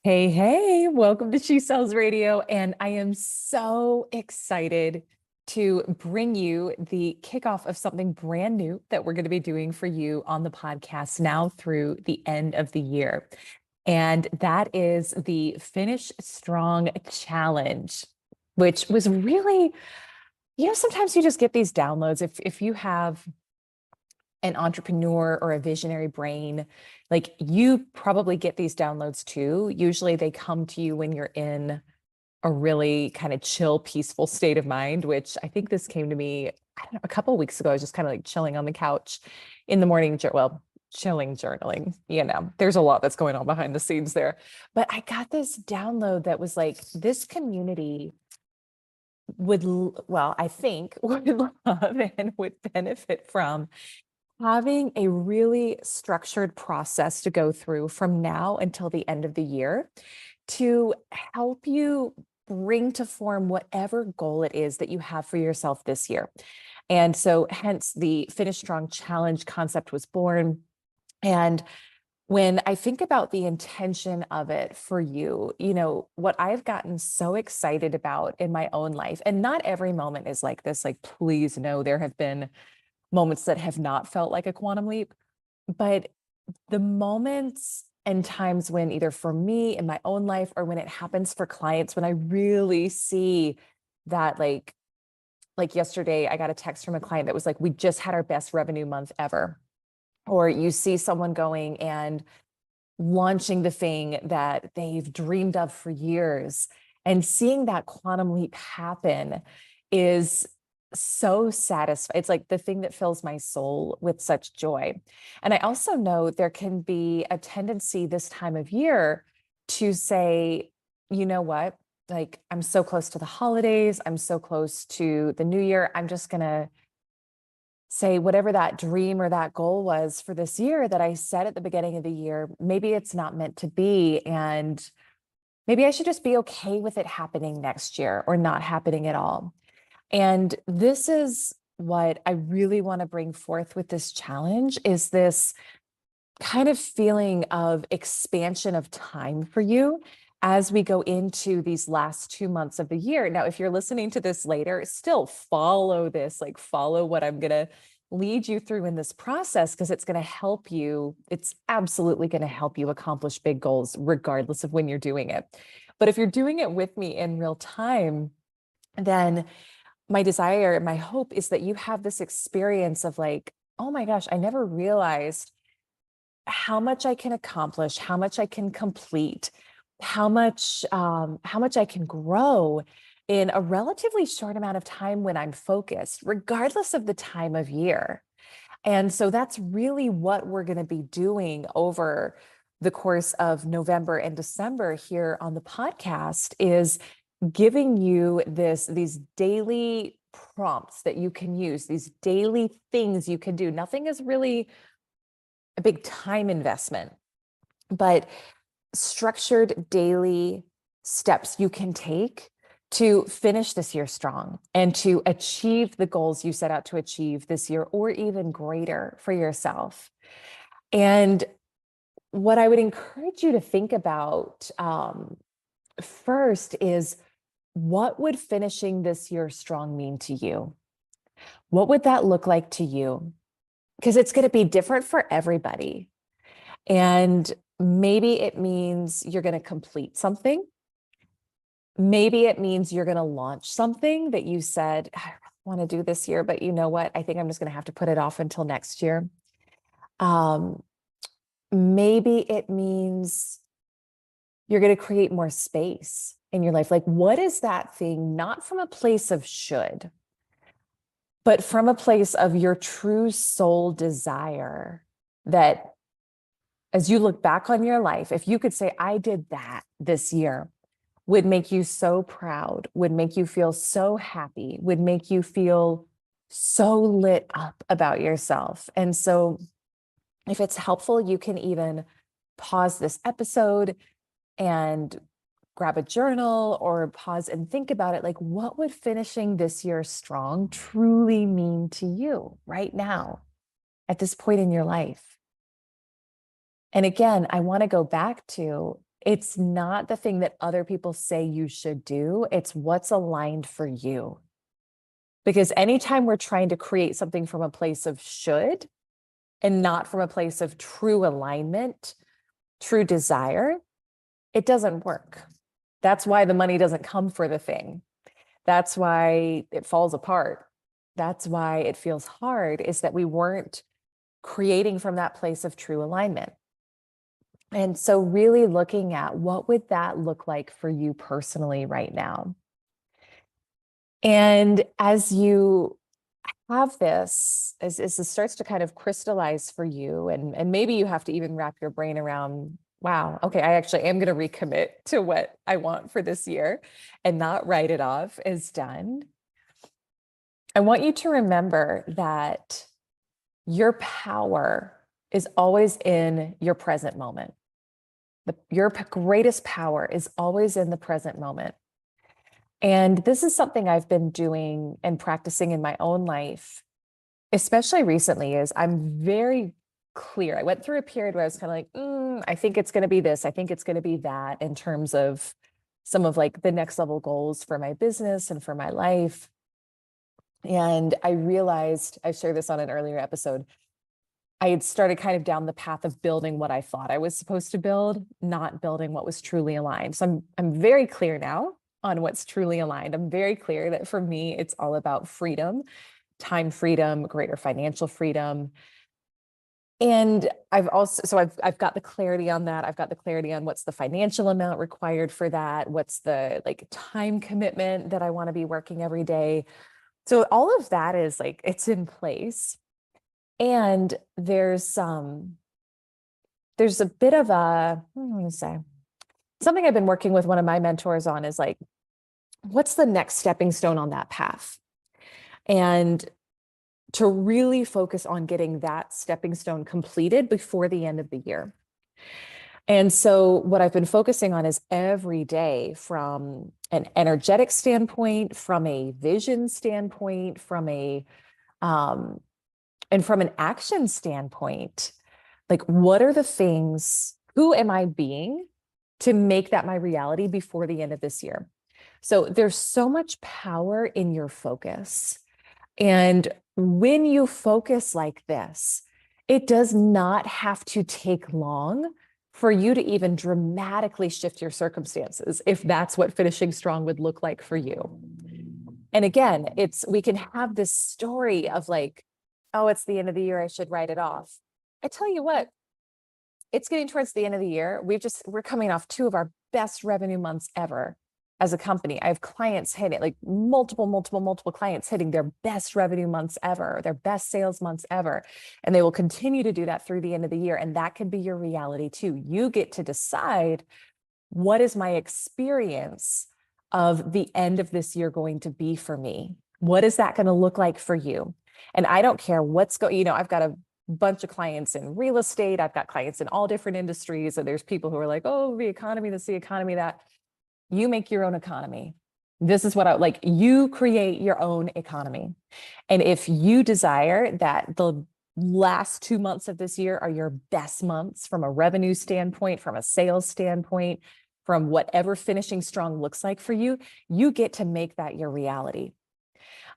Hey, hey, welcome to She Sells Radio. And I am so excited to bring you the kickoff of something brand new that we're going to be doing for you on the podcast now through the end of the year. And that is the Finish Strong Challenge, which was really, sometimes you just get these downloads. If you have an entrepreneur or a visionary brain, like you probably get these downloads too. Usually they come to you when you're in a really kind of chill, peaceful state of mind, which I think this came to me, I don't know, a couple of weeks ago. I was just kind of like chilling on the couch in the morning, well, chilling journaling. There's a lot that's going on behind the scenes there. But I got this download that was like, this community well, I think would love and would benefit from having a really structured process to go through from now until the end of the year to help you bring to form whatever goal it is that you have for yourself this year. And so hence the Finish Strong Challenge concept was born. And when I think about the intention of it for you, what I've gotten so excited about in my own life, and not every moment is like this, like, please know there have been moments that have not felt like a quantum leap, but the moments and times when either for me in my own life or when it happens for clients, when I really see that, like yesterday, I got a text from a client that was like, we just had our best revenue month ever. Or you see someone going and launching the thing that they've dreamed of for years, and seeing that quantum leap happen is so satisfying. It's like the thing that fills my soul with such joy. And I also know there can be a tendency this time of year to say, you know what? Like, I'm so close to the holidays, I'm so close to the new year. I'm just going to say whatever that dream or that goal was for this year that I set at the beginning of the year, maybe it's not meant to be. And maybe I should just be okay with it happening next year or not happening at all. And this is what I really want to bring forth with this challenge, is this kind of feeling of expansion of time for you as we go into these last 2 months of the year. Now, if you're listening to this later, still follow this, like follow what I'm going to lead you through in this process, because it's going to help you. It's absolutely going to help you accomplish big goals, regardless of when you're doing it. But if you're doing it with me in real time, then my desire, my hope is that you have this experience of like, oh my gosh, I never realized how much I can accomplish, how much I can complete, how much I can grow in a relatively short amount of time when I'm focused, regardless of the time of year. And so that's really what we're going to be doing over the course of November and December here on the podcast, is giving you these daily prompts that you can use, these daily things you can do. Nothing is really a big time investment, but structured daily steps you can take to finish this year strong and to achieve the goals you set out to achieve this year, or even greater for yourself. And what I would encourage you to think about first is, what would finishing this year strong mean to you? What would that look like to you? Because it's going to be different for everybody. And maybe it means you're going to complete something. Maybe it means you're going to launch something that you said, I want to do this year, but you know what? I think I'm just going to have to put it off until next year. Maybe it means you're going to create more space in your life. Like, what is that thing? Not from a place of should, but from a place of your true soul desire, that as you look back on your life, if you could say, I did that this year, would make you so proud, would make you feel so happy, would make you feel so lit up about yourself. And so if it's helpful, you can even pause this episode and grab a journal or pause and think about it. Like, what would finishing this year strong truly mean to you right now at this point in your life? And again, I want to go back to, It's not the thing that other people say you should do. It's what's aligned for you. Because anytime we're trying to create something from a place of should and not from a place of true alignment, true desire, it doesn't work. That's why the money doesn't come for the thing. That's why it falls apart. That's why it feels hard, is that we weren't creating from that place of true alignment. And so really looking at what would that look like for you personally right now? And as you have this, as this starts to kind of crystallize for you, and maybe you have to even wrap your brain around, wow, okay, I actually am going to recommit to what I want for this year and not write it off as done. I want you to remember that your power is always in your present moment. Your greatest power is always in the present moment. And this is something I've been doing and practicing in my own life, especially recently, is I'm very clear. I went through a period where I was kind of like, I think it's going to be this. I think it's going to be that, in terms of some of like the next level goals for my business and for my life. And I realized, I shared this on an earlier episode, I had started kind of down the path of building what I thought I was supposed to build, not building what was truly aligned. So I'm very clear now on what's truly aligned. I'm very clear that for me, it's all about freedom, time freedom, greater financial freedom. And I've got the clarity on that. I've got the clarity on what's the financial amount required for that. What's the like time commitment that I want to be working every day. So all of that is like, it's in place. And there's a bit of a, I'm going to say, something I've been working with one of my mentors on is like, what's the next stepping stone on that path? And to really focus on getting that stepping stone completed before the end of the year. And so what I've been focusing on is every day, from an energetic standpoint, from a vision standpoint, from an action standpoint, like, what are the things, who am I being to make that my reality before the end of this year? So there's so much power in your focus. And when you focus like this, it does not have to take long for you to even dramatically shift your circumstances, if that's what finishing strong would look like for you. And again, we can have this story of like, oh, it's the end of the year, I should write it off. I tell you what, it's getting towards the end of the year. We're coming off 2 of our best revenue months ever as a company. I have clients hitting, like multiple clients hitting their best revenue months ever, their best sales months ever. And they will continue to do that through the end of the year. And that can be your reality too. You get to decide, what is my experience of the end of this year going to be for me? What is that going to look like for you? And I don't care what's going, I've got a bunch of clients in real estate. I've got clients in all different industries. So there's people who are like, oh, the economy, this, the economy, that. You make your own economy. This is what I like. You create your own economy. And if you desire that the last 2 months of this year are your best months from a revenue standpoint, from a sales standpoint, from whatever finishing strong looks like for you, you get to make that your reality.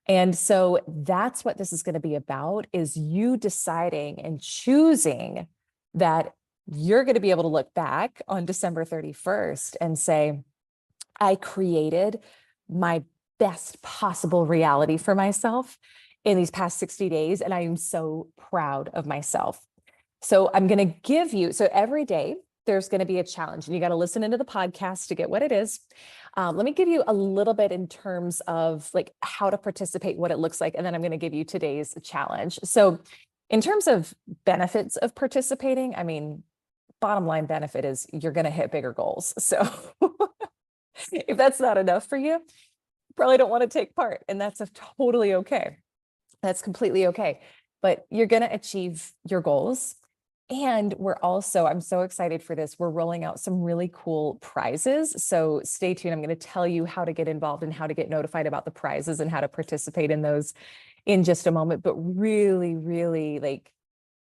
And so that's what this is going to be about, is you deciding and choosing that you're going to be able to look back on December 31st and say, I created my best possible reality for myself in these past 60 days. And I am so proud of myself. So I'm going to give you, so every day there's going to be a challenge, and you got to listen into the podcast to get what it is. Let me give you a little bit in terms of like how to participate, what it looks like. And then I'm going to give you today's challenge. So in terms of benefits of participating, I mean, bottom line benefit is you're going to hit bigger goals. So if that's not enough for you, you probably don't want to take part. And that's totally okay. That's completely okay. But you're going to achieve your goals. And I'm so excited for this. We're rolling out some really cool prizes. So stay tuned. I'm going to tell you how to get involved and how to get notified about the prizes and how to participate in those in just a moment. But really, really like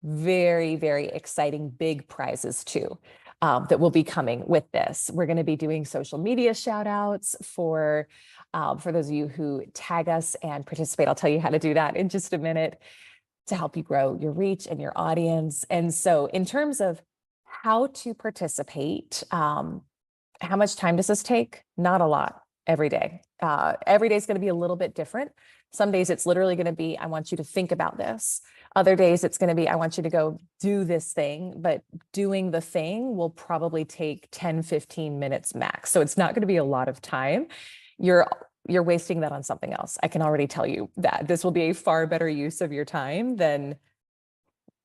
very, very exciting big prizes too. that will be coming with this. We're going to be doing social media shout outs for those of you who tag us and participate. I'll tell you how to do that in just a minute to help you grow your reach and your audience. And so in terms of how to participate, how much time does this take? Not a lot every day. Every day is going to be a little bit different. Some days it's literally going to be, I want you to think about this. Other days it's going to be, I want you to go do this thing, but doing the thing will probably take 10, 15 minutes max. So it's not going to be a lot of time. You're wasting that on something else. I can already tell you that this will be a far better use of your time than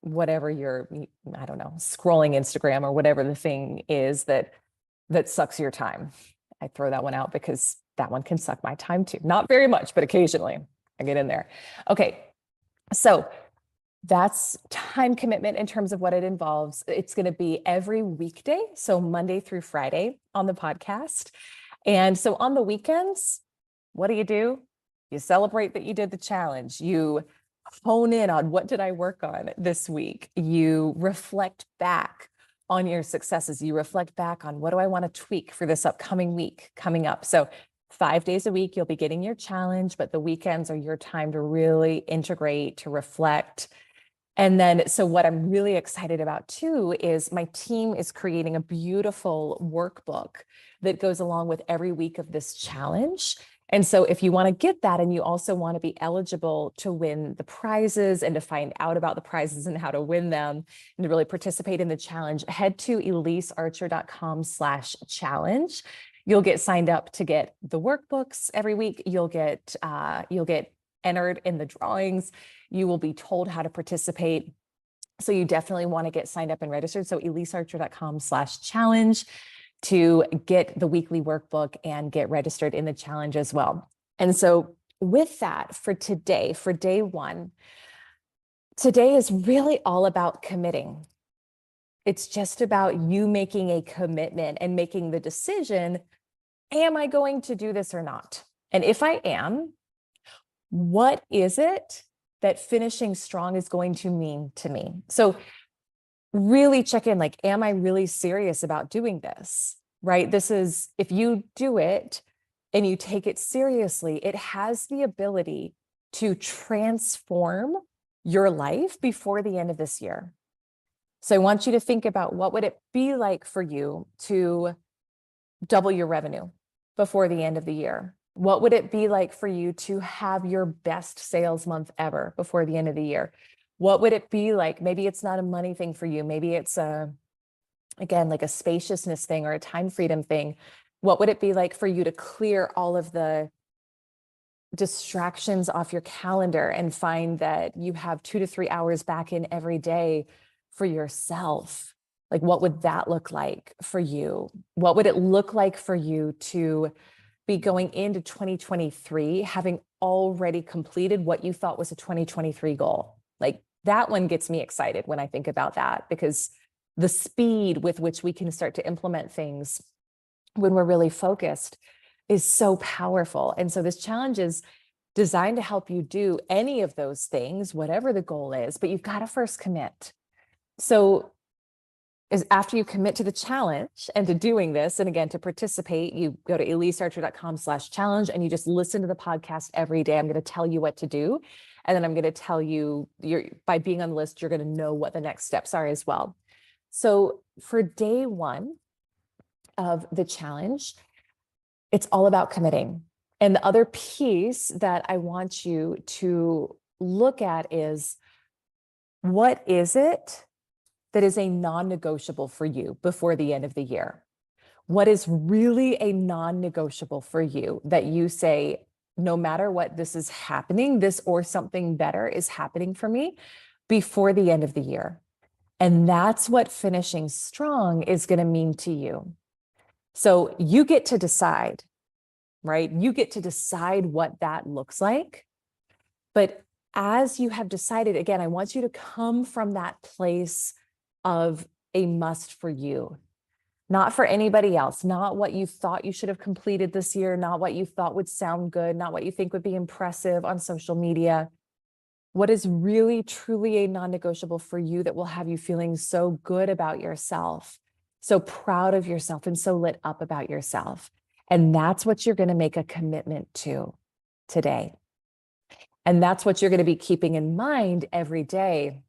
whatever you're, I don't know, scrolling Instagram or whatever the thing is that sucks your time. I throw that one out because that one can suck my time too. Not very much, but occasionally I get in there. Okay, so that's time commitment in terms of what it involves. It's going to be every weekday, so Monday through Friday on the podcast. And so on the weekends, what do? You celebrate that you did the challenge. You hone in on what did I work on this week. You reflect back on your successes. You reflect back on what do I want to tweak for this upcoming week coming up. So 5 days a week, you'll be getting your challenge, but the weekends are your time to really integrate, to reflect. And then, so what I'm really excited about too is my team is creating a beautiful workbook that goes along with every week of this challenge. And so if you want to get that and you also want to be eligible to win the prizes and to find out about the prizes and how to win them and to really participate in the challenge, head to elisearcher.com/challenge. You'll get signed up to get the workbooks every week. You'll get entered in the drawings. You will be told how to participate. So you definitely want to get signed up and registered. So elisearcher.com/challenge to get the weekly workbook and get registered in the challenge as well. And so with that, for today, for day one, today is really all about committing. It's just about you making a commitment and making the decision, am I going to do this or not? And if I am, what is it that finishing strong is going to mean to me? So really check in, like, am I really serious about doing this, right? This is, if you do it and you take it seriously, it has the ability to transform your life before the end of this year. So I want you to think about what would it be like for you to double your revenue before the end of the year? What would it be like for you to have your best sales month ever before the end of the year? What would it be like? Maybe it's not a money thing for you. Maybe it's again, like a spaciousness thing or a time freedom thing. What would it be like for you to clear all of the distractions off your calendar and find that you have 2 to 3 hours back in every day for yourself? Like, what would that look like for you? What would it look like for you to be going into 2023, having already completed what you thought was a 2023 goal? Like, that one gets me excited when I think about that, because the speed with which we can start to implement things when we're really focused is so powerful. And so this challenge is designed to help you do any of those things, whatever the goal is, but you've got to first commit. So is after you commit to the challenge and to doing this, and again, to participate, you go to elisearcher.com/challenge and you just listen to the podcast every day. I'm going to tell you what to do. And then I'm going to tell you, by being on the list, you're going to know what the next steps are as well. So for day one of the challenge, it's all about committing. And the other piece that I want you to look at is, what is it that is a non-negotiable for you before the end of the year? What is really a non-negotiable for you that you say, no matter what, this is happening, this or something better is happening for me before the end of the year? And that's what finishing strong is going to mean to you. So you get to decide, right? You get to decide what that looks like. But as you have decided, again, I want you to come from that place of a must for you, not for anybody else, not what you thought you should have completed this year, not what you thought would sound good, not what you think would be impressive on social media. What is really, truly a non-negotiable for you that will have you feeling so good about yourself so proud of yourself and so lit up about yourself. And that's what you're going to make a commitment to today. And that's what you're going to be keeping in mind every day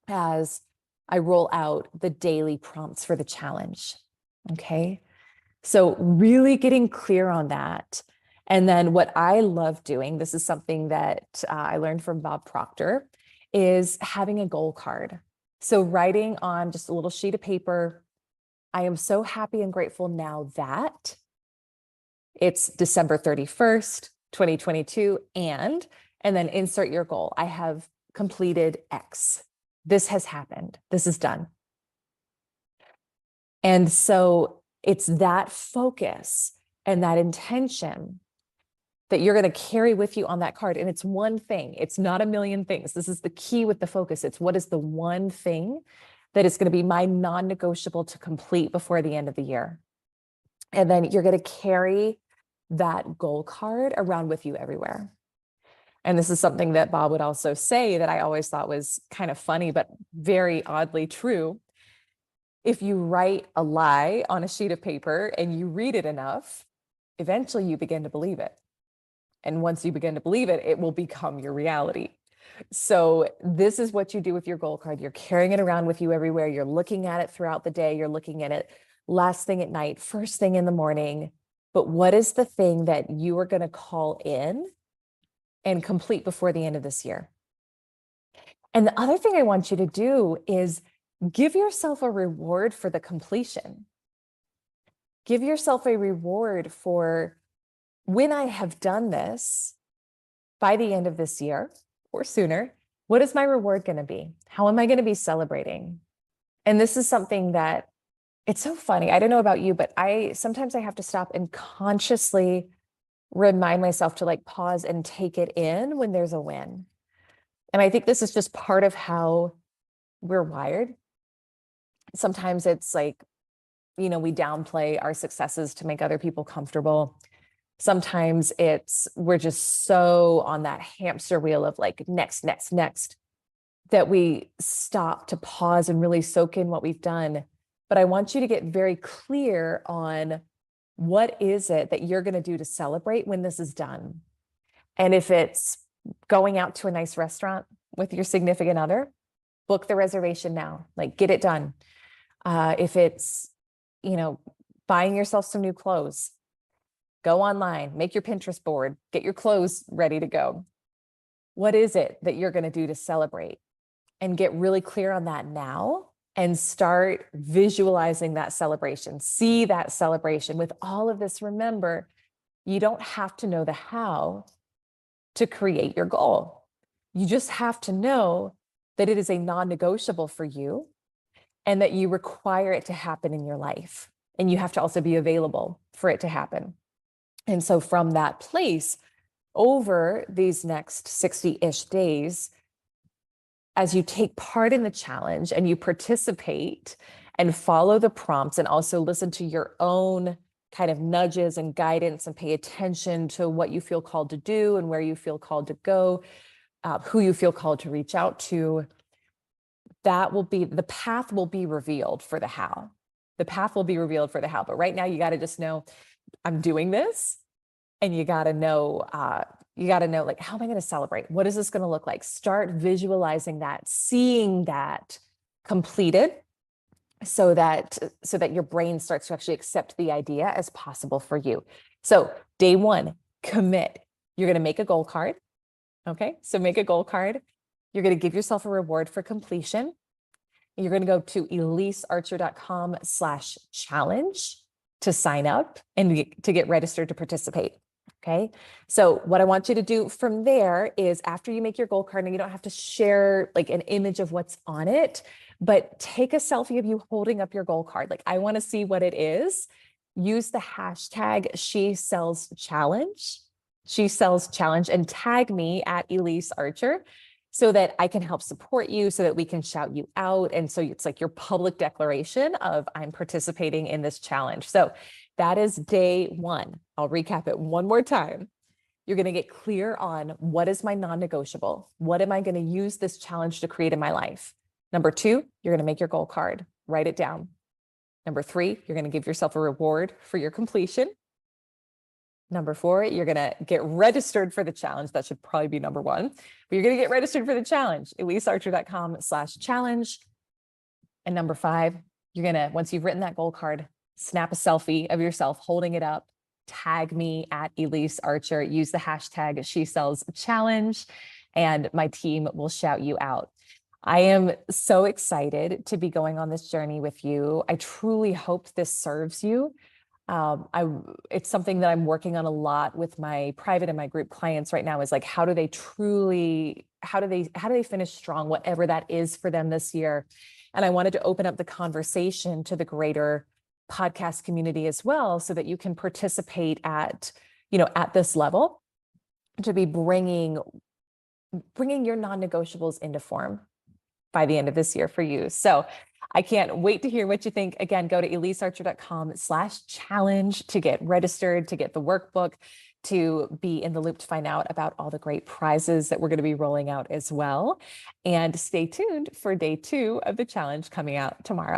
as I roll out the daily prompts for the challenge. Okay. So really getting clear on that. And then what I love doing, this is something that I learned from Bob Proctor, is having a goal card. So writing on just a little sheet of paper, I am so happy and grateful now that it's December 31st, 2022, and then insert your goal. I have completed X. This has happened. This is done. And so it's that focus and that intention that you're going to carry with you on that card. And it's one thing. It's not a million things. This is the key with the focus. It's what is the one thing that is going to be my non-negotiable to complete before the end of the year. And then you're going to carry that goal card around with you everywhere. And this is something that Bob would also say that I always thought was kind of funny, but very oddly true. If you write a lie on a sheet of paper and you read it enough, eventually you begin to believe it. And once you begin to believe it, it will become your reality. So this is what you do with your goal card. You're carrying it around with you everywhere. You're looking at it throughout the day. You're looking at it last thing at night, first thing in the morning. But what is the thing that you are going to call in and complete before the end of this year? And the other thing I want you to do is give yourself a reward for the completion. Give yourself a reward for when I have done this by the end of this year or sooner. What is my reward going to be? How am I going to be celebrating? And this is something that it's so funny. I don't know about you, but sometimes I have to stop and consciously remind myself to like pause and take it in when there's a win. And I think this is just part of how we're wired. Sometimes it's like, we downplay our successes to make other people comfortable. Sometimes we're just so on that hamster wheel of like next, that we stop to pause and really soak in what we've done. But I want you to get very clear on what is it that you're going to do to celebrate when this is done. And if it's going out to a nice restaurant with your significant other, book the reservation now, like get it done. If it's, buying yourself some new clothes, go online, make your Pinterest board, get your clothes ready to go. What is it that you're going to do to celebrate? And get really clear on that now and start visualizing that celebration. See that celebration. With all of this, remember, you don't have to know the how to create your goal. You just have to know that it is a non-negotiable for you and that you require it to happen in your life. And you have to also be available for it to happen. And so from that place, over these next 60-ish days, as you take part in the challenge and you participate and follow the prompts and also listen to your own kind of nudges and guidance and pay attention to what you feel called to do and where you feel called to go, who you feel called to reach out to, the path will be revealed for the how. The path will be revealed for the how. But right now you got to just know I'm doing this, and you got to know, like, how am I going to celebrate? What is this going to look like? Start visualizing that, seeing that completed so that your brain starts to actually accept the idea as possible for you. So day one, commit. You're going to make a goal card. Okay. So make a goal card. You're going to give yourself a reward for completion. You're going to go to elisearcher.com/challenge to sign up and to get registered to participate. Okay. So what I want you to do from there is, after you make your goal card, and you don't have to share like an image of what's on it, but take a selfie of you holding up your goal card. Like, I want to see what it is. Use the hashtag #SheSellsChallenge, #SheSellsChallenge, and tag me at Elise Archer, so that I can help support you, so that we can shout you out. And so it's like your public declaration of I'm participating in this challenge. So that is day one. I'll recap it one more time. You're going to get clear on what is my non-negotiable. What am I going to use this challenge to create in my life? Number two, you're going to make your goal card, write it down. Number 3, you're going to give yourself a reward for your completion. Number 4, you're going to get registered for the challenge. That should probably be number 1, but you're going to get registered for the challenge, elisearcher.com/challenge. And number 5, you're going to, once you've written that goal card, snap a selfie of yourself holding it up, tag me at Elise Archer, use the hashtag #SheSellsChallenge, and my team will shout you out. I am so excited to be going on this journey with you. I truly hope this serves you. It's something that I'm working on a lot with my private and my group clients right now, is like, how do they finish strong, whatever that is for them this year? And I wanted to open up the conversation to the greater podcast community as well, so that you can participate at this level, to be bringing your non-negotiables into form by the end of this year for you. So I can't wait to hear what you think. Again, go to elisearcher.com/challenge to get registered, to get the workbook, to be in the loop, to find out about all the great prizes that we're going to be rolling out as well. And stay tuned for day 2 of the challenge coming out tomorrow.